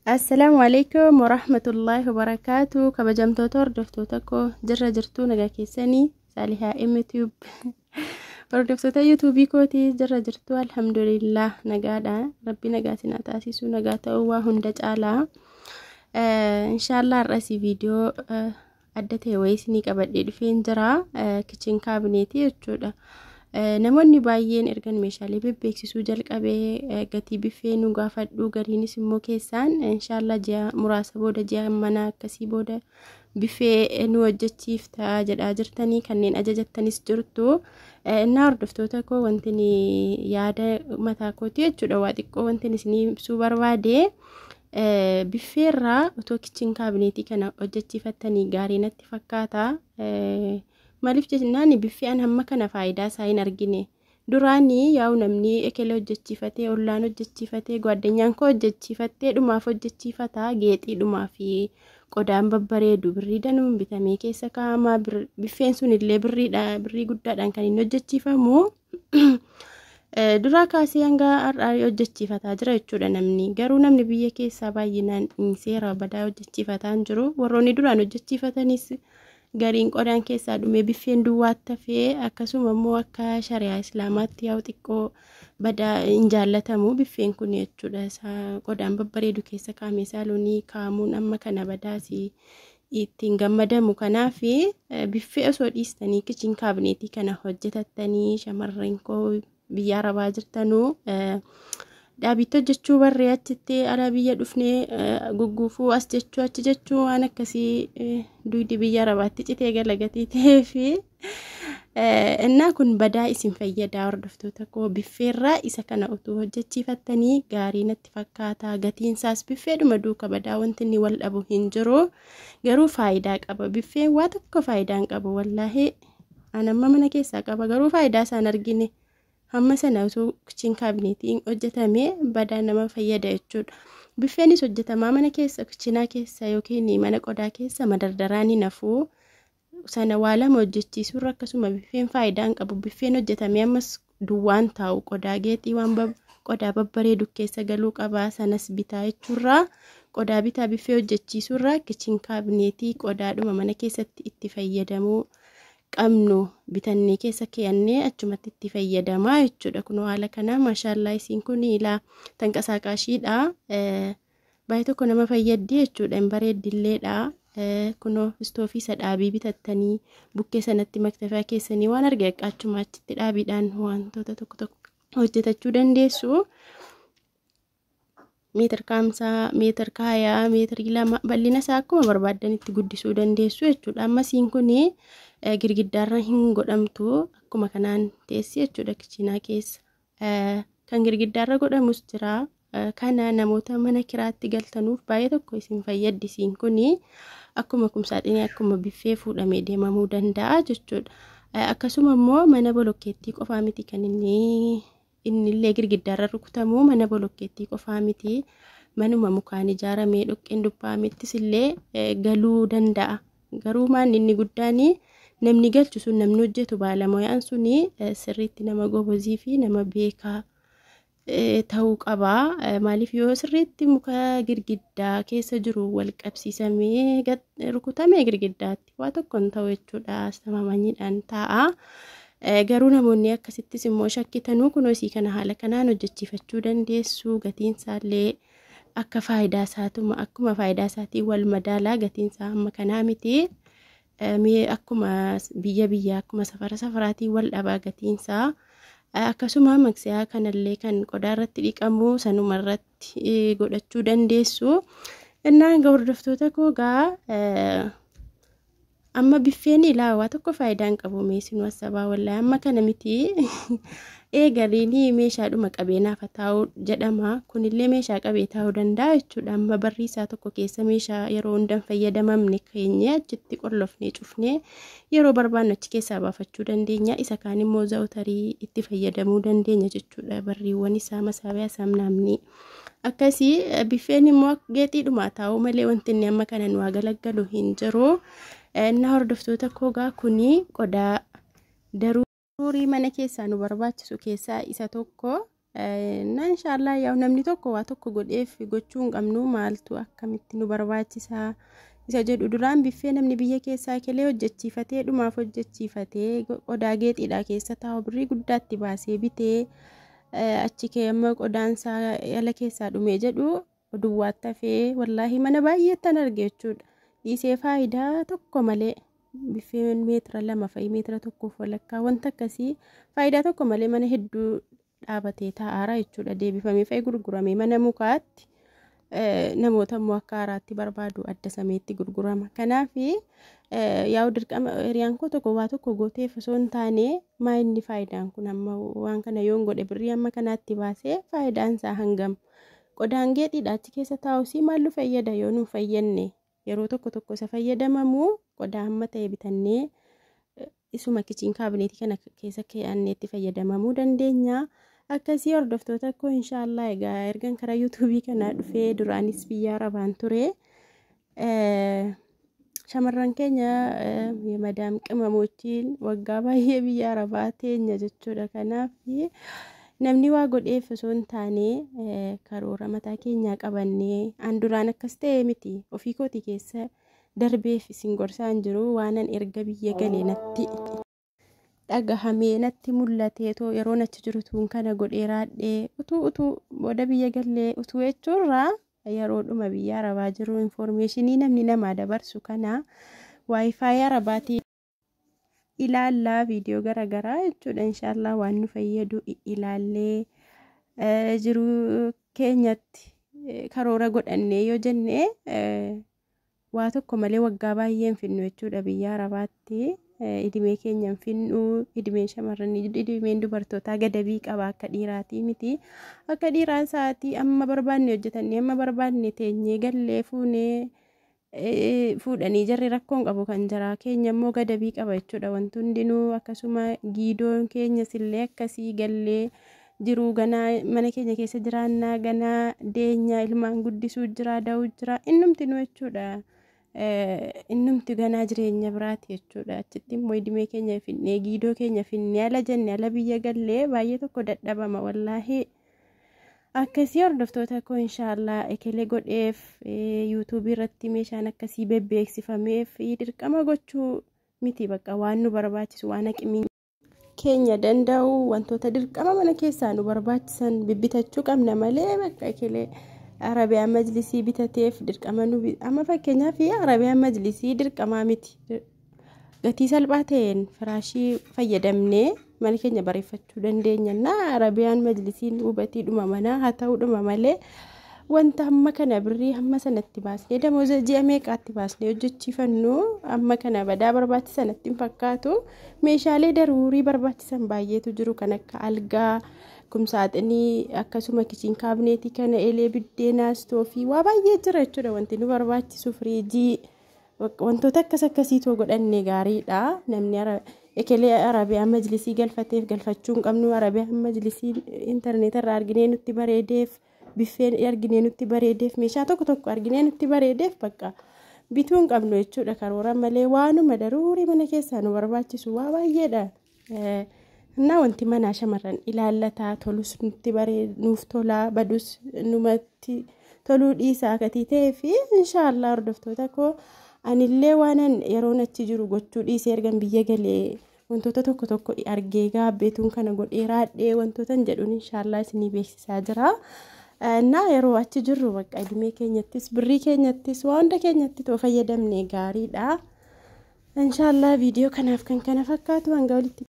Assalamu alaikum warahmatullahi wabarakatuh. Kabajamtoota hordoftoota koo jirra jirtuu nagaa keessanii Saalihaa YouTube hordoftoota YouTube kooti jirra jirtuu alhamdulillah nagaadha. Rabbi nagaa sinaa taasisuu nagaa ta'uu waa hunda caalaa. Inshallah har'asi viidiyoo adda ta'e wayii isinii qabadhee dhufeen jira. Kitchen cabinet jechuudha. Namoonni baay'een ergan meeshaalee bebbeeksisuu jalqabee gatii biffee nu gaafadhu gariinis immoo keessaan inshallah ji'a muraasa booda ji'a mana akkasii booda biffee nu hojjechiifta jedhaa jirtanii kanneen ajajattanis jirtu. Innaa hordoftoota koo wanti yaada mataa kooti jechuudha waa xiqqoo wanti isinii ibsuu barbaade biffeerraa otoo kitchen cabinet kana hojjechiifattanii gaarii natti fakkaata. Maaliif jennaan biffeen hamma kana faayidaa isaa hin argine. Duraanii yaa'u namni ekele hojjechiifatee ollaan hojjechiifatee gwaddanyaan koo hojjechiifatee dhumaaf hojjechiifata geexii dhumaafi qodaan babbareedu birrii danuun bitamee keessa kaa'ama. Biffeen sun illee birrii guddaadhaan kan inni hojjechiifamu. Duraa kaasee hanga har'aa hojjechiifataa jira jechuudha namni. Garuu namni biyya keessaa baay'inaan seera badaa hojjechiifataa jiru. Warroonni duraan hojjechiifatanis gariin qodaan keessaa dhume biffeen duwwaatti hafee akkasuma immoo akka shari'aa islaamaatti yaa'u xiqqoo badaa hin jaallatamu biffeen kun jechuudha. Qodaan babbareedu keessa kaa'amee saaloonii kaa'amuun amma kana badaasi ittiin gammadamu. Kanaaf biffee osoo dhiistanii kitchen cabinet kana hojjetattanii shamarreen koo biyya arabaa jirtanuu dhaabitti hojjechuu barree achitti ala biyya dhufnee gugguufuu as jechuu achi jechuu waan akkasii duydi biyya arabaatti citee galagatii ta'eefi innaa kun badaa isin fayyadaa hordoftoota koo biffeerraa isa kana utuu hojjechiifattanii gaarii natti fakkaata. Gatiinsaas biffeedhuma duuka badaa wanti inni wal dhabu hin jiru garuu faayidaa qaba. Biffeen waa tokko faayidaa hin qabu wallaahi anamma mana keessaa qaba garuu faayidaa isaan argine. Hamma sana osoo kitchen cabinetiin hojjetamee badaa nama fayyada jechuudha. Biffeenis hojjetamaa mana keessa kitchenaa keessa yookiin mana qodaa keessa madardaraan nafuu sana waa lama hojjechiisuurra akkasuma biffeen faayidaa hin qabu. Biffeen hojjetamee ammas duwwaan taa'u qodaa geexii waan qodaa babbareedu keessa galuu qaba sanas bitaa jechuurraa qodaa bitaa biffee hojjechiisuurraa kitchen cabinetii qodaadhuma mana keessatti itti fayyadamuu qabnu bitannee keessa keeyannee achumatti itti fayyadamaa jechuudha. Kun haala kana maashaallah isiin kun ilaa tanqasaaqaashiidha. Baay'ee tokko nama fayyaddi jechuudha. Hin bareeddilleedha. Kun istoofii isa dhaabii bitattanii bukkee sanatti maktafaa keessanii waan argaa achuma achitti dhaabiidhaan wantoota tokko tokko hojjetachuu dandeessu. Meetir kaamsaa, meetir kaayaa, meetirii lama bal'ina isaa akkuma barbaaddanitti guddisuu dandeessu jechuudha. Amma isiin kun girgiddaarra hin godhamtu akkuma kanaan teessi jechuudha kichinaa keessa. Kan girgiddaarra godhamus jira. Kana namoota mana kiraatti galtanuuf baay'ee tokko isin fayyaddi. Isiin kun akkuma kumsaaxinii akkuma biffee fuudhamee deemamuu danda'a jechuudha. Akkasuma immoo mana bolokkeettii qofaa miti kan innillee girgiddaarra rukutamu mana bolokkeettii qofaa miti. Manuma mukaan ijaaramee dhoqqeen dubbaamettis illee galuu danda'a. Garuu maanni inni guddaan namni galchu sun namni hojjetu baalamoyaan suni sirriitti nama gobozii fi nama beekaa ta'uu qaba. Maaliif yoo sirriitti muka girgiddaa keessa jiru wal qabsiisamee rukutamee girgiddaatti waa tokko hin ta'u jechuudha. Astamamaniidhaan taa'a. Garuu namoonni akkasittis immoo shakkitanuu kun hojii kana haala kanaan hojjechiifachuu dandeessu. Gatiinsaallee akka faayidaa isaatuma akkuma faayidaa isaatii wal madaalaa gatiinsaa amma kanaa miti. Akkuma biyya akkuma safaraatiin wal dhabaa gatiinsaa. Akkasuma maqsiyaa kanallee kan qodaa irratti dhiqamu sanuma irratti godhachuu dandeessu. Innaa hanga hordoftoota koo amma biffeen ilaawaa tokko faayidaa hin qabu meesinu asabaa wallaahi amma kana miti. Eegaliin meeshaadhuma qabeenaaf taa'u jedhama. Kunillee meeshaa qabee taa'uu danda'a jechuudha. Amma barriisaa tokko keessa meeshaa yeroo hundan fayyadamamne keenye achitti qollofnee cufnee yeroo barbaannu achi keessaa baafachuu dandeenya. Isa kaan immoo zawtarii itti fayyadamuu dandeenya jechuudha. Barriiwwan isaa masaabiyaa samnaamni akkasii biffeen immoo geexiidhuma taa'u malee wanti inni amma kana nu galaggalu hin jiru. Innaa hordoftoota koo kuni qodaa daruurii mana keessaa nu barbaachisu keessaa isa tokko na inshallah yaa namni tokko waa tokko godheef gochuun qabnu maaltu akkamitti nu barbaachisa isa jedhu duraan biffee namni biyya keessaa kelee hojjechiifatee dhumaaf hojjechiifatee qodaa geexiidha keessa taa'u birrii guddaatti baasee bitee achi keemma qodaansaa yala keessaa dhumee jedhu duwwaatti hafee wallaahi mana baay'eettan arge jechuudha. Dhiisee faayidaa tokko malee biffeen meetira 2 fa'i meetira 1 walakkaa wanta akkasii faayidaa tokko malee mana hedduu dhaabatee taa'aara jechuudha. Deebifamee fa'i gurguramee mana mukaatti namoota immoo akka haaraatti barbaadu adda sameetti gurgurama. Kanaaf yaa dirqama hiriyaan koo tokko waa tokko gooteef osoo hin taane maa inni faayidaan kun amma waan kana yoon godhe birrii amma kanaatti baasee faayidaan isaa hangam. Qodaan geexiidha achi keessa taa'usi maallu fayyada yoo nu fayyadne yeroo tokko tokko isa fayyadamamu qodaa amma ta'e bitannee isuma kichin kaabineetii kana keessa keeyannee itti fayyadamamuu dandeenya. Akkasii hordoftoota koo inshallah egaa ergan karaa YouTube kana dhufee duraanis biyya Arabaan ture. Shamarran keenya madam qimamochiin waggaa baay'ee biyya Arabaa teenya jechuudha. Kanaaf namni waa godheef osoo hin taane karoora mataa keenyaa qabannee an duraan akkas ta'e miti ofii kootii keessa darbeef isin gorsaan jiru waanan erga biyya galee natti dhagahamee natti mul'atee too yeroo achi jirutuun kana godheeraadhee utuu booda biyya galee utuu jechuurraa yeroo dhuma biyya Arabaa jiru informationii namni namaa dabarsu kana wifi Arabaatii ilaallaa viidiyoo garagaraa jechuudha. Inshallah waan nu fayyadu ilaallee jiru keenyatti karoora godhannee yoo jenne waa tokko malee waggaa baay'een finnu jechuudha biyya Arabaatti. Idimee keenyan finnu idimeen shamarranii idimeen dubartootaa gadabii qaba akka dhiiraatii miti. Akka dhiiraan sa'aatii amma barbaanne hojjetannee amma barbaanne teenyee gallee fuunee fuudhanii jarri rakkoon qabu kan jara keenya immoo gadabii qaba jechuudha. Wanti hundinuu akkasuma giidoon keenyas illee akkasii gallee jiru ganaa mana keenya keessa jiraannaa ganaa deenya ilmaan guddisuu jira daa'uu jira innumti nu jechuudha. Innumti ganaa jireenya biraati jechuudha. Achitti immoo idimee keenya finnee giidoo keenya finnee ala jenne ala biyya gallee baay'ee tokko dadhabama wallaahi. Akkasii hordoftoota koo inshallah ekelee godheef YouTube irratti meeshaan akkasii beeksifameef dirqama gochuu miti bakka waan nu barbaachisu waan haqimii keenya danda'u wantoota dirqama mana keessaa nu barbaachisan bibbitachuu qabna malee bakka ekelee Arabiyaan majlisii bitateef dirqama nu amma fakkeenyaaf Arabiyaan majlisii dirqama miti. Gatii salphaa ta'een firaashii fayyadamnee mana keenya bareeffachuu dandeenya. Arabiyaan majlisiin hubatii dhuma manaa haa ta'u dhuma malee wanta amma kana birrii amma sanatti baasnee damooza ji'a meeqaatti baasnee hojjechiifannu amma kana badaa barbaachisan natti hin fakkaatu. Meeshaalee daruurii barbaachisan baay'eetu jiru kan akka algaa kumsaaxinii akkasuma kichin kaabineetii kana elee biddeenaa istoofii waa baay'ee jira jechuudha. Wanti nu barbaachisu firiijii wantoota akkasiitu godhanne gaariidha. Namni ekelee Arabiyaan majlisii galfateef galfachuun qabnu Arabiyaan majlisii interneet irraa arginee nutti bareedeef biffeen arginee nutti bareedeef meeshaa tokko arginee nutti bareedeef bakka bituun qabnu jechuudha. Karoora malee waanuma daruurii mana keessaa nu barbaachisu waa baay'eedha. Na wanti mana shamarran ilaallataa tolus nutti bareeduuf tolaa badus numatti toluu dhiisaa gatii ta'ee fi inshallah hordoftoota koo anillee waanan yeroon achi jiru gochuu dhiisee ergan biyya galee wantoota tokko argee gaabbeetuun kana godheeraadhee wantootan jedhuun inshallah isinii beeksisaa jira. Na yeroo achi jirru bakka idimee keenyattis birrii keenyattis waan hunda keenyatti too fayyadamne gaariidha. Inshallah viidiyoo kanaaf kan kana fakkaatu hanga walitti